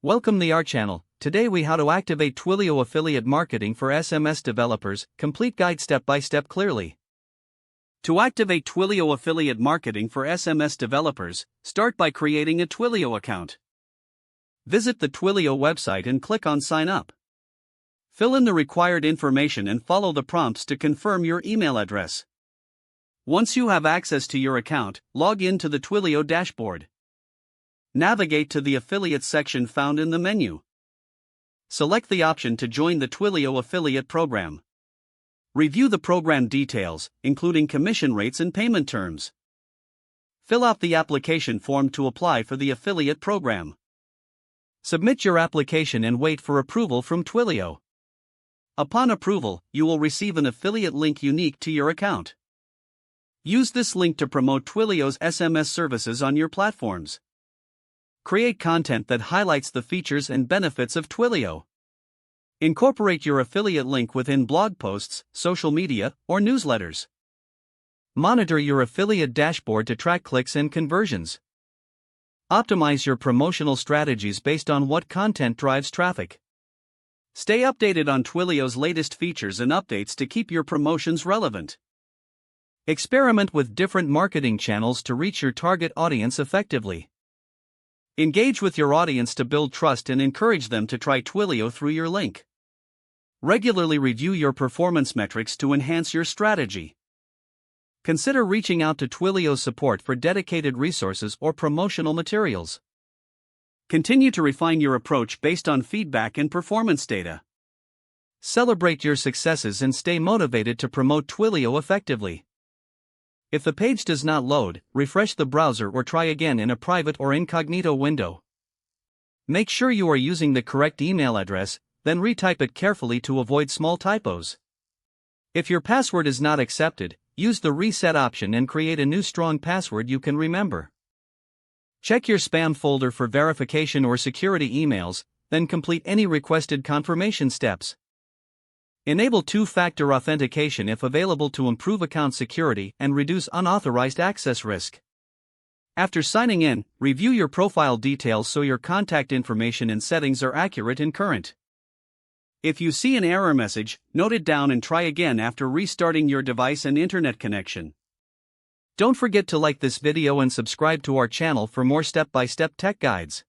Welcome to our channel. Today we how to activate Twilio affiliate marketing for SMS developers, complete guide step by step clearly. To activate Twilio affiliate marketing for SMS developers, start by creating a Twilio account. Visit the Twilio website and click on sign up. Fill in the required information and follow the prompts to confirm your email address. Once you have access to your account, log in to the Twilio dashboard. Navigate to the affiliate section found in the menu. Select the option to join the Twilio affiliate program. Review the program details, including commission rates and payment terms. Fill out the application form to apply for the affiliate program. Submit your application and wait for approval from Twilio. Upon approval, you will receive an affiliate link unique to your account. Use this link to promote Twilio's SMS services on your platforms. Create content that highlights the features and benefits of Twilio. Incorporate your affiliate link within blog posts, social media, or newsletters. Monitor your affiliate dashboard to track clicks and conversions. Optimize your promotional strategies based on what content drives traffic. Stay updated on Twilio's latest features and updates to keep your promotions relevant. Experiment with different marketing channels to reach your target audience effectively. Engage with your audience to build trust and encourage them to try Twilio through your link. Regularly review your performance metrics to enhance your strategy. Consider reaching out to Twilio's support for dedicated resources or promotional materials. Continue to refine your approach based on feedback and performance data. Celebrate your successes and stay motivated to promote Twilio effectively. If the page does not load, refresh the browser or try again in a private or incognito window. Make sure you are using the correct email address, then retype it carefully to avoid small typos. If your password is not accepted, use the reset option and create a new strong password you can remember. Check your spam folder for verification or security emails, then complete any requested confirmation steps. Enable two-factor authentication if available to improve account security and reduce unauthorized access risk. After signing in, review your profile details so your contact information and settings are accurate and current. If you see an error message, note it down and try again after restarting your device and internet connection. Don't forget to like this video and subscribe to our channel for more step-by-step tech guides.